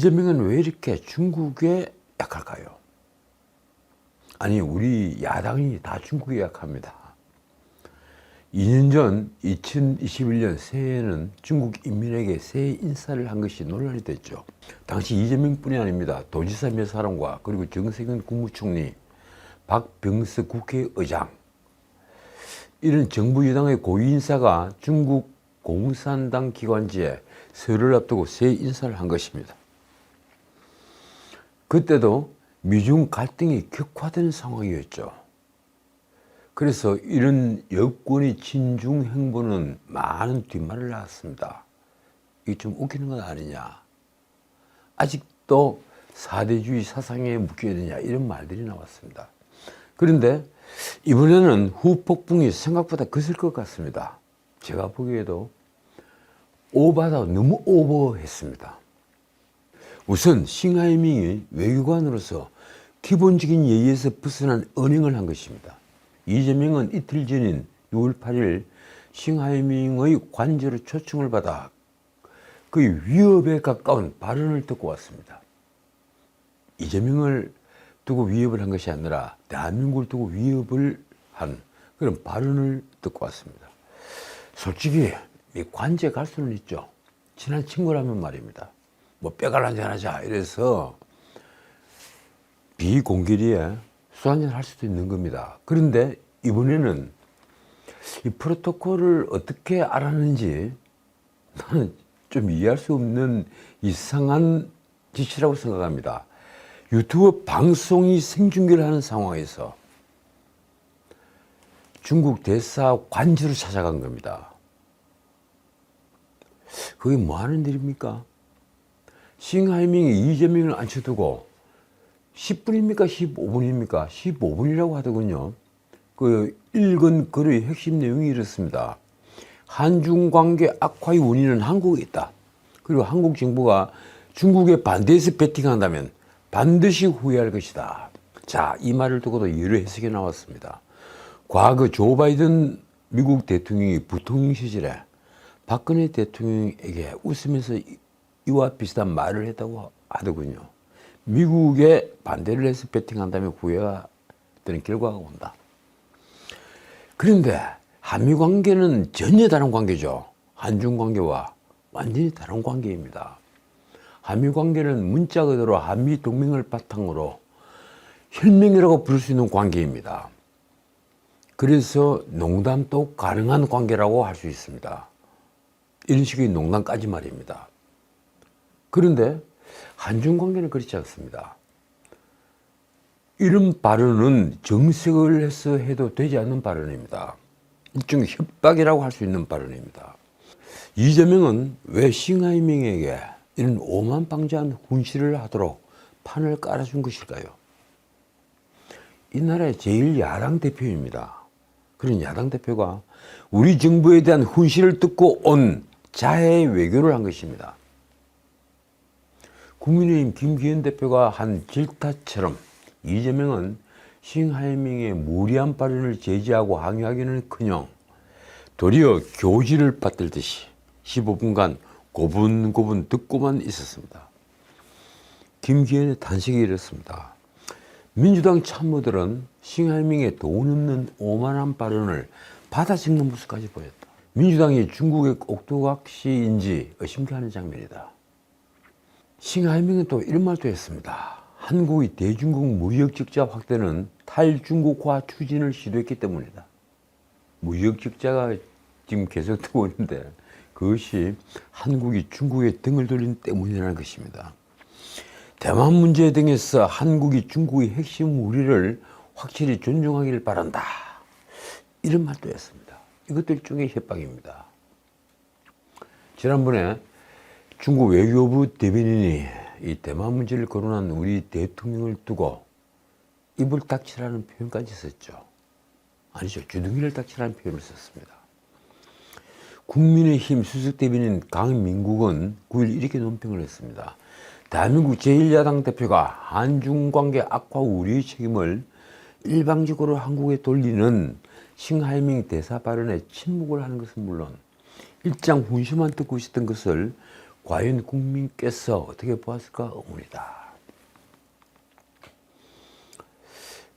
이재명은 왜 이렇게 중국에 약할까요? 아니, 우리 야당이 다 중국에 약합니다. 2년 전 2021년 새해에는 중국 인민에게 새해 인사를 한 것이 논란이 됐죠. 당시 이재명뿐이 아닙니다. 도지사 몇 사람과 그리고 정세균 국무총리, 박병석 국회의장, 이런 정부 여당의 고위 인사가 중국 공산당 기관지에 설을 앞두고 새해 인사를 한 것입니다. 그때도 미중 갈등이 격화된 상황이었죠. 그래서 이런 여권의 친중 행보는 많은 뒷말을 낳았습니다. 이게 좀 웃기는 건 아니냐. 아직도 사대주의 사상에 묶여야 이런 말들이 나왔습니다. 그런데 이번에는 후폭풍이 생각보다 거셀 것 같습니다. 제가 보기에도 오바다 너무 오버했습니다. 우선 싱하이밍이 외교관으로서 기본적인 예의에서 벗어난 언행을 한 것입니다. 이재명은 이틀 전인 6월 8일 싱하이밍의 관저로 초청을 받아 거의 위협에 가까운 발언을 듣고 왔습니다. 이재명을 두고 위협을 한 것이 아니라 대한민국을 두고 위협을 한 그런 발언을 듣고 왔습니다. 솔직히 이 관저에 갈 수는 있죠. 친한 친구라면 말입니다. 뭐 뼈갈 한잔 하자 이래서 비공개리에 술 한잔 할 수도 있는 겁니다. 그런데 이번에는 이 프로토콜을 어떻게 알았는지 나는 좀 이해할 수 없는 이상한 짓이라고 생각합니다. 유튜브 방송이 생중계를 하는 상황에서 중국 대사 관저로 찾아간 겁니다. 그게 뭐 하는 일입니까? 싱하이밍이 이재명을 앉혀두고 10분입니까? 15분입니까? 15분이라고 하더군요. 그 읽은 글의 핵심 내용이 이렇습니다. 한중 관계 악화의 원인은 한국에 있다. 그리고 한국 정부가 중국에 반대해서 배팅한다면 반드시 후회할 것이다. 자, 이 말을 두고도 여러 해석이 나왔습니다. 과거 조 바이든 미국 대통령이 부통령 시절에 박근혜 대통령에게 웃으면서 이와 비슷한 말을 했다고 하더군요. 미국에 반대를 해서 배팅한다면 후회가 되는 결과가 온다. 그런데 한미 관계는 전혀 다른 관계죠. 한중 관계와 완전히 다른 관계입니다. 한미 관계는 문자 그대로 한미 동맹을 바탕으로 혈맹이라고 부를 수 있는 관계입니다. 그래서 농담도 가능한 관계라고 할 수 있습니다. 이런 식의 농담까지 말입니다. 그런데 한중 관계는 그렇지 않습니다. 이런 발언은 정색을 해서 해도 되지 않는 발언입니다. 일종의 협박이라고 할 수 있는 발언입니다. 이재명은 왜 싱하이밍에게 이런 오만방자한 훈시를 하도록 판을 깔아준 것일까요? 이 나라의 제일 야당 대표입니다. 그런 야당 대표가 우리 정부에 대한 훈시를 듣고 온 자해의 외교를 한 것입니다. 국민의힘 김기현 대표가 한 질타처럼 이재명은 싱하이밍의 무리한 발언을 제지하고 항의하기는커녕 도리어 교지를 받들듯이 15분간 고분고분 듣고만 있었습니다. 김기현의 탄식이 이렇습니다. 민주당 참모들은 싱하이밍의 돈 없는 오만한 발언을 받아 적는 모습까지 보였다. 민주당이 중국의 옥두각시인지 의심케 하는 장면이다. 싱하이밍은 또 이런 말도 했습니다. 한국의 대중국 무역적자 확대는 탈중국화 추진을 시도했기 때문이다. 무역적자가 지금 계속되고 있는데 그것이 한국이 중국에 등을 돌린 때문이라는 것입니다. 대만 문제 등에서 한국이 중국의 핵심 우리를 확실히 존중하기를 바란다. 이런 말도 했습니다. 이것도 일종의 협박입니다. 지난번에 중국 외교부 대변인이 이 대만 문제를 거론한 우리 대통령을 두고 입을 닥치라는 표현까지 썼죠. 아니죠. 주둥이를 닥치라는 표현을 썼습니다. 국민의힘 수석 대변인 강민국은 9일 이렇게 논평을 했습니다. 대한민국 제1야당 대표가 한중관계 악화 우려의 책임을 일방적으로 한국에 돌리는 싱하이밍 대사 발언에 침묵을 하는 것은 물론 일장 훈시만 듣고 있었던 것을 과연 국민께서 어떻게 보았을까 의문이다.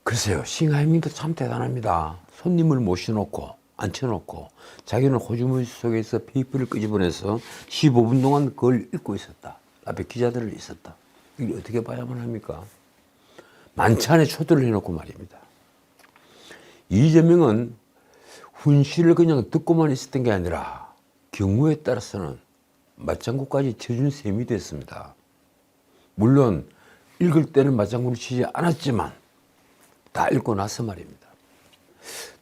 글쎄요, 싱하이밍도 참 대단합니다. 손님을 모셔놓고 앉혀놓고 자기는 호주머니 속에서 페이퍼를 끄집어내서 15분 동안 그걸 읽고 있었다. 앞에 기자들을 있었다. 이게 어떻게 봐야만 합니까? 만찬에 초대를 해놓고 말입니다. 이재명은 훈시를 그냥 듣고만 있었던 게 아니라 경우에 따라서는 맞장구까지 쳐준 셈이 됐습니다. 물론 읽을 때는 맞장구를 치지 않았지만 다 읽고 나서 말입니다.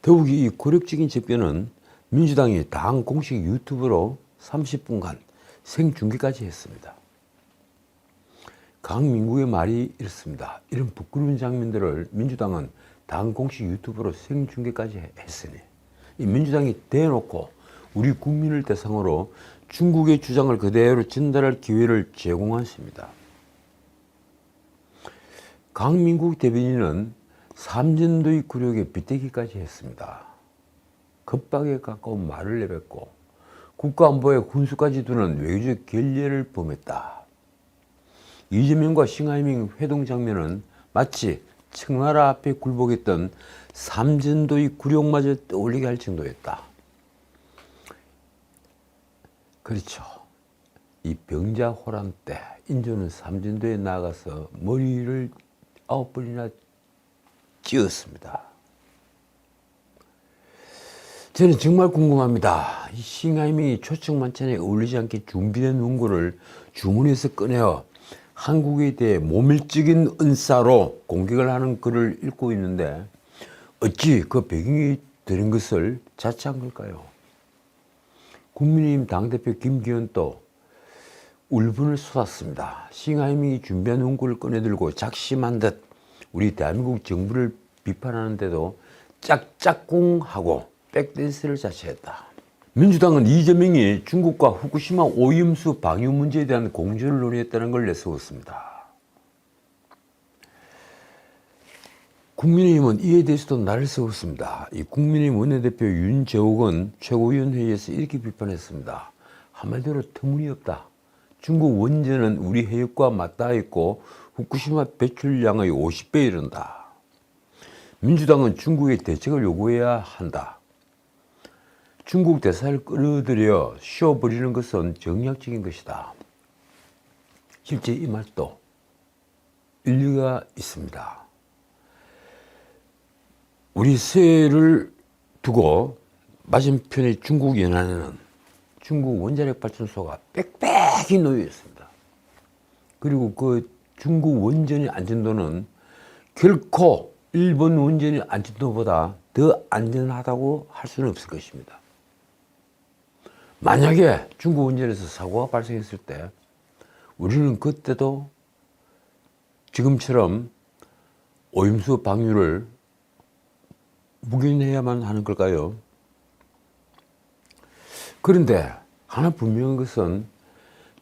더욱이 이 굴욕적인 접견은 민주당이 당 공식 유튜브로 30분간 생중계까지 했습니다. 강민국의 말이 이렇습니다. 이런 부끄러운 장면들을 민주당은 당 공식 유튜브로 생중계까지 했으니 이 민주당이 대놓고 우리 국민을 대상으로 중국의 주장을 그대로 전달할 기회를 제공한 셈입니다. 강민국 대변인은 삼전도의 굴욕에 빗대기까지 했습니다. 겁박에 가까운 말을 내뱉고 국가안보에 훈수까지 두는 외교적 결례를 범했다. 이재명과 싱하이밍 회동 장면은 마치 청나라 앞에 굴복했던 삼전도의 굴욕마저 떠올리게 할 정도였다. 그렇죠. 이 병자호란 때 인조는 삼전도에 나가서 머리를 9번이나 찧었습니다. 저는 정말 궁금합니다. 이 싱하이밍이 초청만찬에 어울리지 않게 준비된 원고를 주머니에서 꺼내어 한국에 대해 모멸적인 은사로 공격을 하는 글을 읽고 있는데 어찌 그 배경이 되는 것을 자처한 걸까요? 국민의힘 당대표 김기현도 울분을 쏟았습니다. 싱하이밍이 준비한 원고를 꺼내들고 작심한 듯 우리 대한민국 정부를 비판하는데도 짝짝꿍하고 백댄스를 자처했다. 민주당은 이재명이 중국과 후쿠시마 오염수 방류 문제에 대한 공조를 논의했다는 걸 내세웠습니다. 국민의힘은 이에 대해서도 날을 세웠습니다. 이 국민의힘 원내대표 윤재옥은 최고위원회의에서 이렇게 비판했습니다. 한마디로 터무니없다. 중국 원전은 우리 해역과 맞닿아 있고 후쿠시마 배출량의 50배에 이른다. 민주당은 중국의 대책을 요구해야 한다. 중국 대사를 끌어들여 쉬어버리는 것은 정략적인 것이다. 실제 이 말도 일리가 있습니다. 우리 서해를 두고 맞은편의 중국 연안에는 중국 원자력 발전소가 빽빽히 놓여 있습니다. 그리고 그 중국 원전의 안전도는 결코 일본 원전의 안전도보다 더 안전하다고 할 수는 없을 것입니다. 만약에 중국 원전에서 사고가 발생했을 때 우리는 그때도 지금처럼 오염수 방류를 묵인해야만 하는 걸까요? 그런데 하나 분명한 것은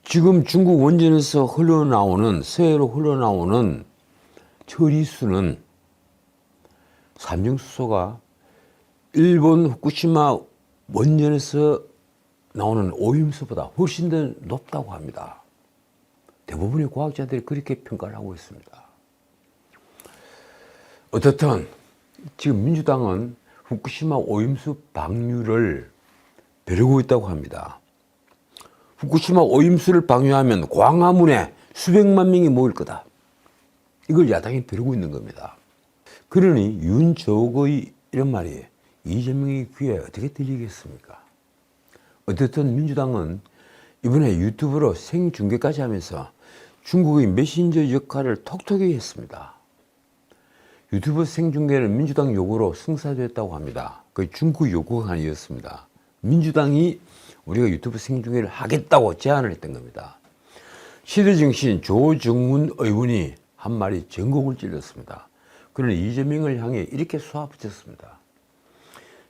지금 중국 원전에서 흘러나오는 서해로 흘러나오는 처리수는 산정수소가 일본 후쿠시마 원전에서 나오는 오염수보다 훨씬 더 높다고 합니다. 대부분의 과학자들이 그렇게 평가를 하고 있습니다. 어떻든 지금 민주당은 후쿠시마 오염수 방류를 벼르고 있다고 합니다. 후쿠시마 오염수를 방류하면 광화문에 수백만 명이 모일 거다. 이걸 야당이 벼르고 있는 겁니다. 그러니 윤저옥의 이런 말이 이재명의 귀에 어떻게 들리겠습니까? 어쨌든 민주당은 이번에 유튜브로 생중계까지 하면서 중국의 메신저 역할을 톡톡히 했습니다. 유튜브 생중계는 민주당 요구로 성사됐다고 합니다. 그 중국 요구가 아니었습니다. 민주당이 우리가 유튜브 생중계를 하겠다고 제안을 했던 겁니다. 시대정신 조정문 의원이 한 말이 전곡을 찔렀습니다. 그는 이재명을 향해 이렇게 쏘아붙였습니다.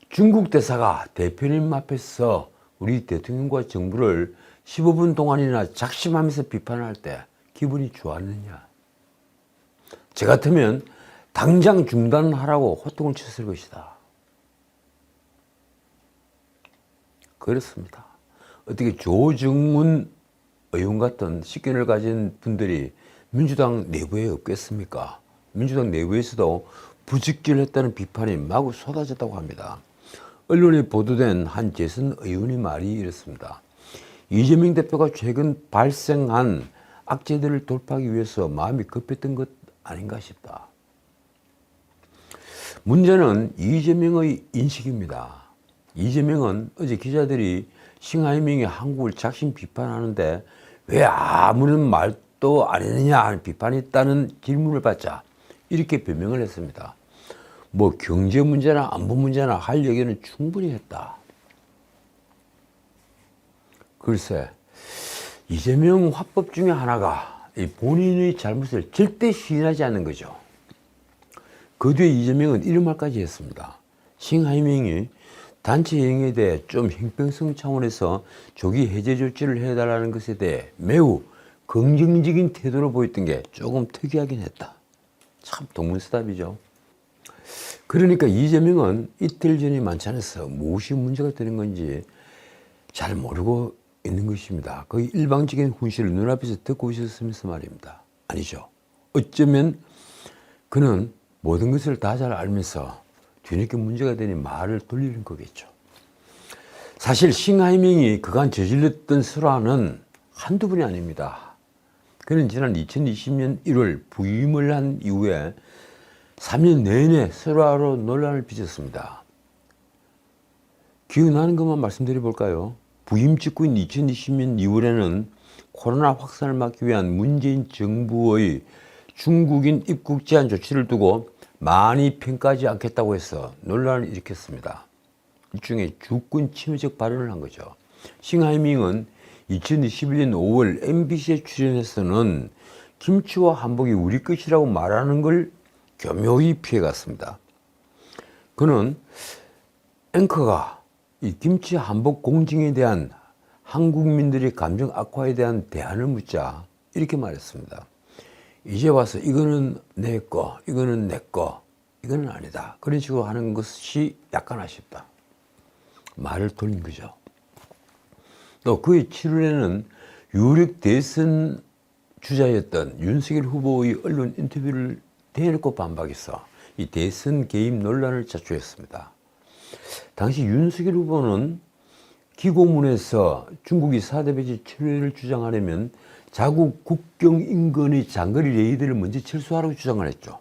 중국 대사가 대표님 앞에서 우리 대통령과 정부를 15분 동안이나 작심하면서 비판할 때 기분이 좋았느냐? 저 같으면 당장 중단하라고 호통을 쳤을 것이다. 그렇습니다. 어떻게 조정문 의원 같은 식견을 가진 분들이 민주당 내부에 없겠습니까? 민주당 내부에서도 부직결했다는 비판이 마구 쏟아졌다고 합니다. 언론에 보도된 한 재선 의원의 말이 이렇습니다. 이재명 대표가 최근 발생한 악재들을 돌파하기 위해서 마음이 급했던 것 아닌가 싶다. 문제는 이재명의 인식입니다. 이재명은 어제 기자들이 싱하이밍이 한국을 작심 비판하는데 왜 아무런 말도 안 했느냐 하는 비판이 있다는 질문을 받자 이렇게 변명을 했습니다. 뭐 경제 문제나 안보 문제나 할 얘기는 충분히 했다. 글쎄, 이재명 화법 중에 하나가 본인의 잘못을 절대 시인하지 않는 거죠. 그 뒤에 이재명은 이런 말까지 했습니다. 싱하이밍이 단체 행위에 대해 좀 형평성 차원에서 조기 해제 조치를 해달라는 것에 대해 매우 긍정적인 태도를 보였던 게 조금 특이하긴 했다. 참 동문서답이죠. 그러니까 이재명은 이틀 전에 만찬에서 무엇이 문제가 되는 건지 잘 모르고 있는 것입니다. 거의 일방적인 훈시를 눈앞에서 듣고 있었으면서 말입니다. 아니죠. 어쩌면 그는 모든 것을 다 잘 알면서 뒤늦게 문제가 되니 말을 돌리는 거겠죠. 사실 싱하이밍이 그간 저질렀던 설화는 한두 번이 아닙니다. 그는 지난 2020년 1월 부임을 한 이후에 3년 내내 설화로 논란을 빚었습니다. 기억나는 것만 말씀드려 볼까요? 부임 직후인 2020년 2월에는 코로나 확산을 막기 위한 문재인 정부의 중국인 입국 제한 조치를 두고 많이 평가하지 않겠다고 해서 논란을 일으켰습니다. 일종의 주권 침해적 발언을 한 거죠. 싱하이밍은 2021년 5월 MBC에 출연해서는 김치와 한복이 우리 것이라고 말하는 걸 교묘히 피해갔습니다. 그는 앵커가 이 김치 한복 공징에 대한 한국민들의 감정 악화에 대한 대안을 묻자 이렇게 말했습니다. 이제 와서 이거는 내 거, 이거는 내 거, 이거는 아니다. 그런 식으로 하는 것이 약간 아쉽다. 말을 돌린 거죠. 또 그의 7월에는 유력 대선 주자였던 윤석열 후보의 언론 인터뷰를 대놓고 반박해서 이 대선 개입 논란을 자초했습니다. 당시 윤석열 후보는 기고문에서 중국이 4대 배치 철회를 주장하려면 자국 국경 인근의 장거리 레이더를 먼저 철수하라고 주장을 했죠.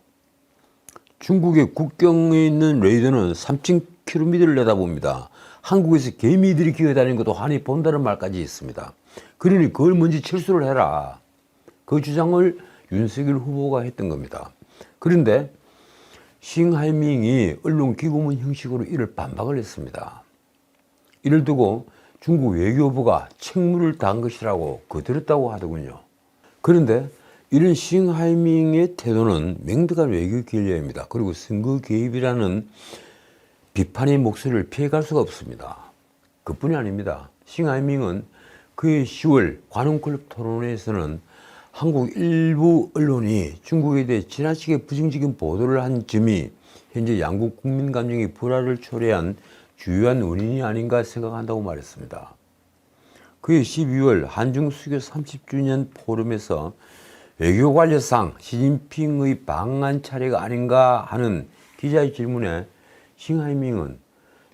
중국의 국경에 있는 레이더는 3,000km를 내다봅니다. 한국에서 개미들이 기어다니는 것도 환히 본다는 말까지 있습니다. 그러니 그걸 먼저 철수를 해라. 그 주장을 윤석열 후보가 했던 겁니다. 그런데 싱하이밍이 언론 기고문 형식으로 이를 반박을 했습니다. 이를 두고 중국 외교부가 책무를 다한 것이라고 거들었다고 하더군요. 그런데 이런 싱하이밍의 태도는 명백한 외교 결례입니다. 그리고 선거 개입이라는 비판의 목소리를 피해갈 수가 없습니다. 그뿐이 아닙니다. 싱하이밍은 그해 10월 관훈클럽 토론회에서는 한국 일부 언론이 중국에 대해 지나치게 부정적인 보도를 한 점이 현재 양국 국민 감정의 불화를 초래한 주요한 원인이 아닌가 생각한다고 말했습니다. 그해 12월 한중 수교 30주년 포럼에서 외교 관례상 시진핑의 방한 차례가 아닌가 하는 기자의 질문에 싱하이밍은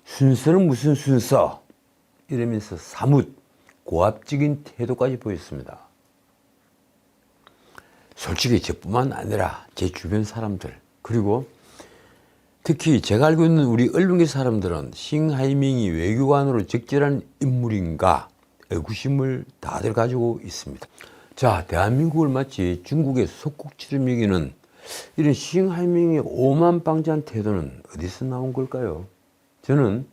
순서는 무슨 순서? 이러면서 사뭇 고압적인 태도까지 보였습니다. 솔직히 저뿐만 아니라 제 주변 사람들 그리고 특히 제가 알고 있는 우리 언론계 사람들은 싱하이밍이 외교관으로 적절한 인물인가 의구심을 다들 가지고 있습니다. 자, 대한민국을 마치 중국의 속국처럼 여기는 이런 싱하이밍의 오만방자한 태도는 어디서 나온 걸까요? 저는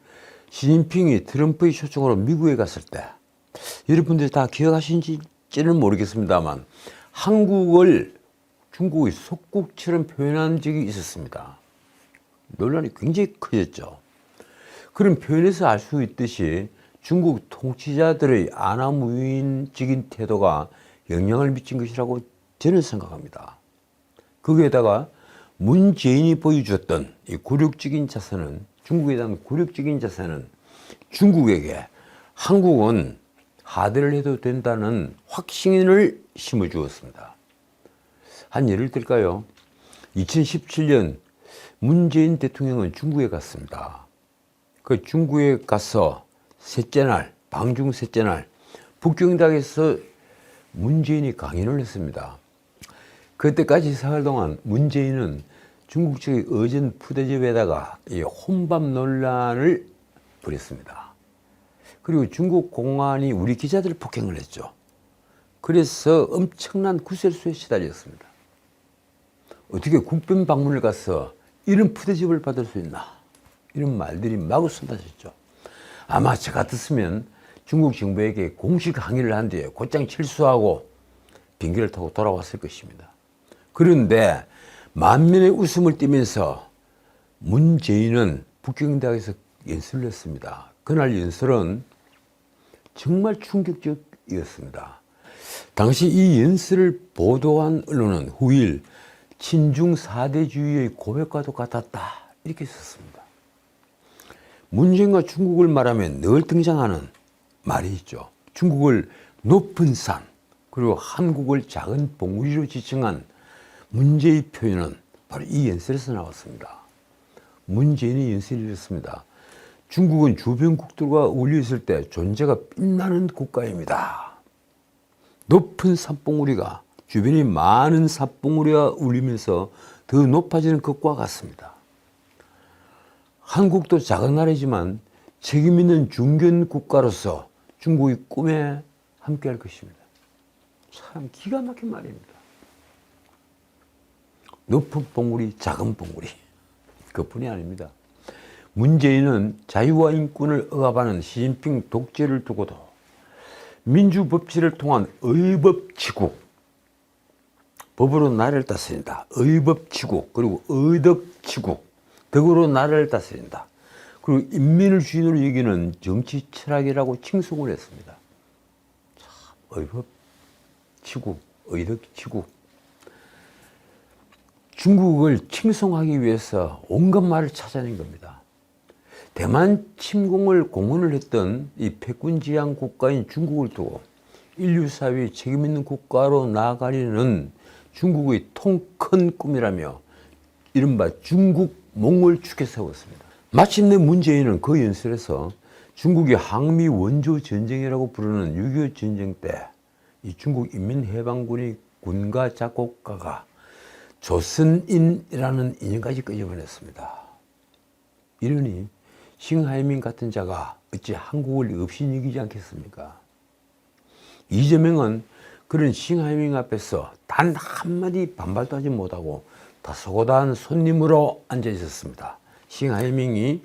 시진핑이 트럼프의 초청으로 미국에 갔을 때 여러분들이 다 기억하신지는 모르겠습니다만 한국을 중국의 속국처럼 표현한 적이 있었습니다. 논란이 굉장히 커졌죠. 그런 표현에서 알 수 있듯이 중국 통치자들의 안하무인적인 태도가 영향을 미친 것이라고 저는 생각합니다. 거기에다가 문재인이 보여주었던 이 굴욕적인 자세는 중국에 대한 굴욕적인 자세는 중국에게 한국은 하대를 해도 된다는 확신을 심어주었습니다. 한 예를 들까요? 2017년 문재인 대통령은 중국에 갔습니다. 그 중국에 가서 셋째 날, 방중 셋째 날, 북경대학에서 문재인이 강연을 했습니다. 그때까지 사흘 동안 문재인은 중국 측의 어전 푸대접에다가 이 혼밥 논란을 벌였습니다. 그리고 중국 공안이 우리 기자들을 폭행을 했죠. 그래서 엄청난 구설수에 시달렸습니다. 어떻게 국빈 방문을 가서 이런 푸대접을 받을 수 있나? 이런 말들이 마구 쏟아졌죠. 아마 저 같았으면 중국 정부에게 공식 항의를 한 뒤에 곧장 철수하고 비행기를 타고 돌아왔을 것입니다. 그런데 만면의 웃음을 띠면서 문재인은 북경대학에서 연설을 했습니다. 그날 연설은 정말 충격적이었습니다. 당시 이 연설을 보도한 언론은 후일 친중 4대주의의 고백과도 같았다 이렇게 썼습니다. 문재인과 중국을 말하면 늘 등장하는 말이 있죠. 중국을 높은 산 그리고 한국을 작은 봉우리로 지칭한 문제의 표현은 바로 이 연설에서 나왔습니다. 문재인의 연설이 이렇습니다. 중국은 주변국들과 어울려 있을 때 존재가 빛나는 국가입니다. 높은 산봉우리가 주변에 많은 산봉우리가 울리면서 더 높아지는 것과 같습니다. 한국도 작은 나라이지만 책임 있는 중견 국가로서 중국의 꿈에 함께할 것입니다. 참 기가 막힌 말입니다. 높은 봉우리, 작은 봉우리 그뿐이 아닙니다. 문재인은 자유와 인권을 억압하는 시진핑 독재를 두고도 민주법치를 통한 의법치국, 법으로 나라를 다스린다. 의법치국, 그리고 의덕치국, 덕으로 나라를 다스린다. 그리고 인민을 주인으로 여기는 정치 철학이라고 칭송을 했습니다. 참, 의법치국, 의덕치국. 중국을 칭송하기 위해서 온갖 말을 찾아낸 겁니다. 대만 침공을 공언을 했던 이 패권지향 국가인 중국을 두고 인류 사회의 책임 있는 국가로 나아가려는 중국의 통 큰 꿈이라며 이른바 중국 몽을 축에 세웠습니다. 마침내 문재인은 그 연설에서 중국이 항미 원조 전쟁이라고 부르는 6.25 전쟁 때 이 중국 인민해방군의 군가 작곡가가 조선인이라는 인연까지 끄집어냈습니다. 이러니 싱하이밍 같은 자가 어찌 한국을 없이 여기지 않겠습니까? 이재명은 그런 싱하이밍 앞에서 단 한마디 반발도 하지 못하고 다소곳한 손님으로 앉아 있었습니다. 싱하이밍이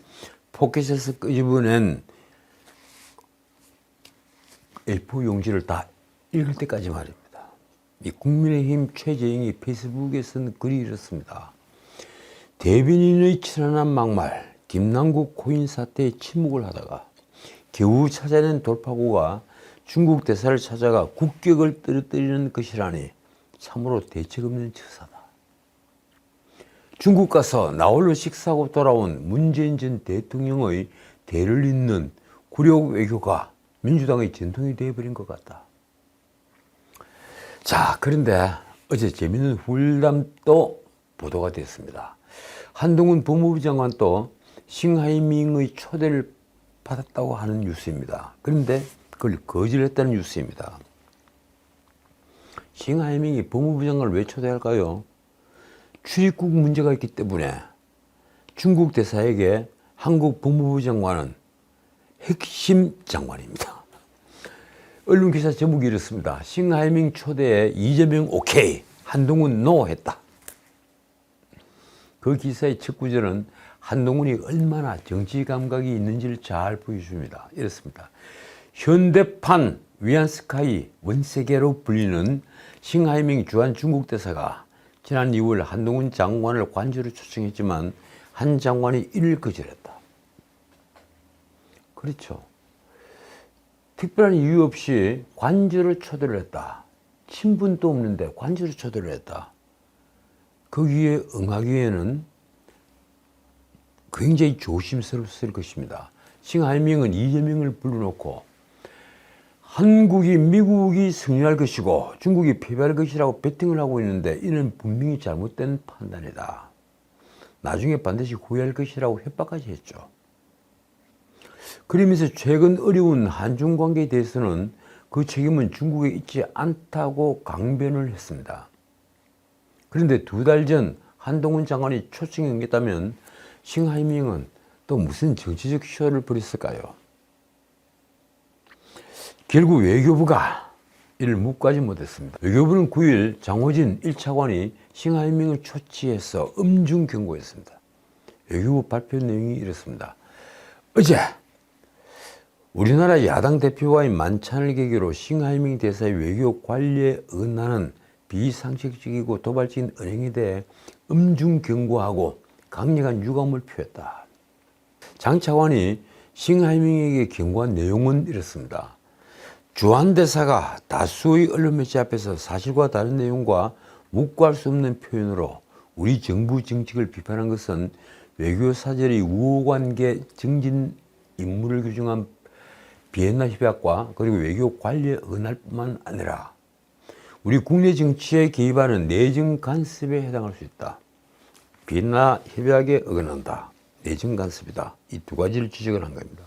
포켓에서 끄집어낸 A4 용지를 다 읽을 때까지 말입니다. 이 국민의힘 최재형이 페이스북에 쓴 글이 이렇습니다. 대변인의 친한한 막말, 김남국 코인 사태에 침묵을 하다가 겨우 찾아낸 돌파구가 중국 대사를 찾아가 국격을 떨어뜨리는 것이라니 참으로 대책 없는 처사다. 중국 가서 나홀로 식사하고 돌아온 문재인 전 대통령의 대를 잇는 굴욕 외교가 민주당의 전통이 되어버린 것 같다. 자, 그런데 어제 재미있는 훌담도 보도가 됐습니다. 한동훈 법무부 장관도 싱하이밍의 초대를 받았다고 하는 뉴스입니다. 그런데 그걸 거절했다는 뉴스입니다. 싱하이밍이 법무부 장관을 왜 초대할까요? 출입국 문제가 있기 때문에 중국 대사에게 한국 법무부 장관은 핵심 장관입니다. 언론 기사 제목이 이렇습니다. 싱하이밍 초대에 이재명 오케이, 한동훈 노 했다. 그 기사의 첫 구절은 한동훈이 얼마나 정치 감각이 있는지를 잘 보여줍니다. 이렇습니다. 현대판 위안스카이 원세계로 불리는 싱하이밍 주한 중국 대사가 지난 2월 한동훈 장관을 관저로 초청했지만 한 장관이 이를 거절했다. 그렇죠. 특별한 이유 없이 관저로 초대를 했다. 친분도 없는데 관저로 초대를 했다. 거기에 응하기에는 굉장히 조심스러웠을 것입니다. 싱하이밍은 이재명을 불러놓고 한국이 미국이 승리할 것이고 중국이 패배할 것이라고 베팅을 하고 있는데 이는 분명히 잘못된 판단이다. 나중에 반드시 후회할 것이라고 협박까지 했죠. 그러면서 최근 어려운 한중 관계에 대해서는 그 책임은 중국에 있지 않다고 강변을 했습니다. 그런데 2달 전 한동훈 장관이 초청에 응했다면 싱하이밍은 또 무슨 정치적 쇼를 벌였을까요? 결국 외교부가 이를 묵과지 못했습니다. 외교부는 9일 장호진 1차관이 싱하이밍을 초치해서 엄중 경고했습니다. 외교부 발표 내용이 이렇습니다. 어제 우리나라 야당 대표와의 만찬을 계기로 싱하이밍 대사의 외교 관리에 어긋나는 비상식적이고 도발적인 언행에 대해 엄중 경고하고 강력한 유감을 표했다. 장 차관이 싱하이밍에게 경고한 내용은 이렇습니다. 주한 대사가 다수의 언론 매체 앞에서 사실과 다른 내용과 묵과할 수 없는 표현으로 우리 정부 정책을 비판한 것은 외교사절의 우호관계 정진 임무를 규정한 비엔나 협약과 그리고 외교 관리에 어긋날 뿐만 아니라 우리 국내 정치에 개입하는 내정 간섭에 해당할 수 있다. 비엔나 협약에 어긋난다. 내정 간섭이다. 이 2가지를 지적을 한 겁니다.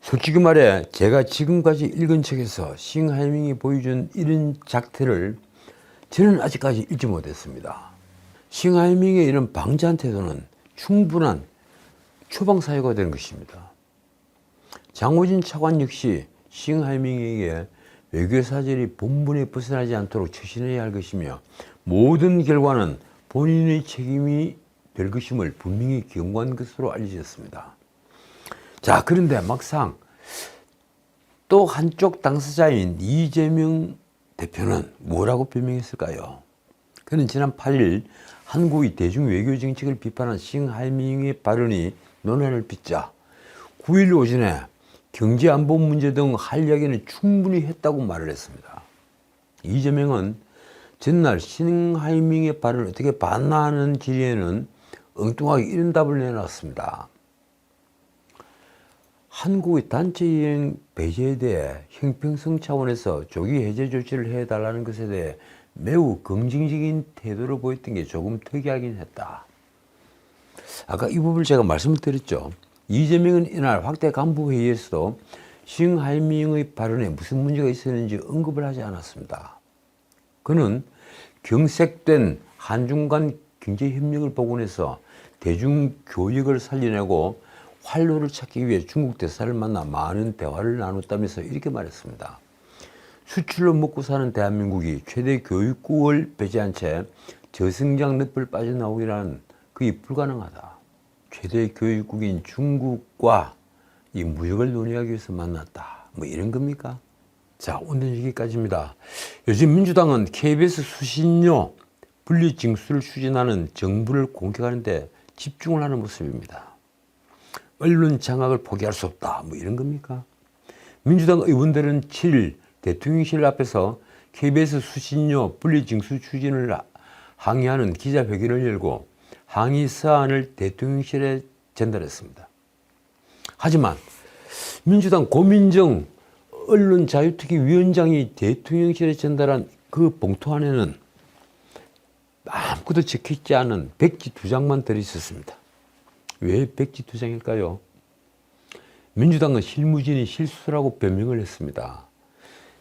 솔직히 말해 제가 지금까지 읽은 책에서 싱하이밍이 보여준 이런 작태를 저는 아직까지 읽지 못했습니다. 싱하이밍의 이런 방자한 태도는 충분한 초방사유가 되는 것입니다. 장호진 차관 역시 싱하이밍에게 외교사절이 본분에 벗어나지 않도록 처신해야 할 것이며 모든 결과는 본인의 책임이 될 것임을 분명히 경고한 것으로 알려졌습니다. 자, 그런데 막상 또 한쪽 당사자인 이재명 대표는 뭐라고 변명했을까요? 그는 지난 8일 한국의 대중 외교 정책을 비판한 싱하이밍의 발언이 논란을 빚자 9일 오전에 경제 안보 문제 등 할 이야기는 충분히 했다고 말을 했습니다. 이재명은 전날 싱하이밍의 발언을 어떻게 봤나 하는 질의에는 엉뚱하게 이런 답을 내놨습니다. 한국의 단체 여행 배제에 대해 형평성 차원에서 조기 해제 조치를 해달라는 것에 대해 매우 긍정적인 태도를 보였던 게 조금 특이하긴 했다. 아까 이 부분을 제가 말씀을 드렸죠. 이재명은 이날 확대 간부 회의에서도 싱하이밍의 발언에 무슨 문제가 있었는지 언급을 하지 않았습니다. 그는 경색된 한중 간 경제협력을 복원해서 대중교역을 살려내고 활로를 찾기 위해 중국 대사를 만나 많은 대화를 나눴다면서 이렇게 말했습니다. 수출로 먹고 사는 대한민국이 최대 교육국을 배제한 채 저성장 늪을 빠져나오기란 거의 불가능하다. 최대 교육국인 중국과 이 무역을 논의하기 위해서 만났다. 뭐 이런 겁니까? 자, 오늘 여기까지입니다. 요즘 민주당은 KBS 수신료 분리 징수를 추진하는 정부를 공격하는데 집중을 하는 모습입니다. 언론 장악을 포기할 수 없다. 뭐 이런 겁니까? 민주당 의원들은 7일 대통령실 앞에서 KBS 수신료 분리 징수 추진을 항의하는 기자회견을 열고 항의 사안을 대통령실에 전달했습니다. 하지만 민주당 고민정 언론자유특위위원장이 대통령실에 전달한 그 봉투 안에는 아무것도 적혀있지 않은 백지 2장만 들어있었습니다. 왜 백지 2장일까요? 민주당은 실무진이 실수라고 변명을 했습니다.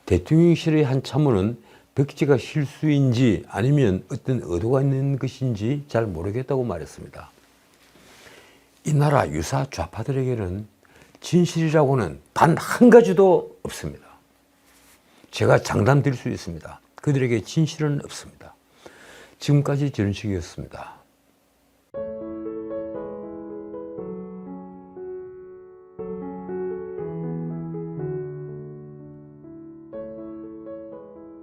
대통령실의 한 참모는 백지가 실수인지 아니면 어떤 의도가 있는 것인지 잘 모르겠다고 말했습니다. 이 나라 유사 좌파들에게는 진실이라고는 단 한 가지도 없습니다. 제가 장담드릴 수 있습니다. 그들에게 진실은 없습니다. 지금까지 전식이었습니다.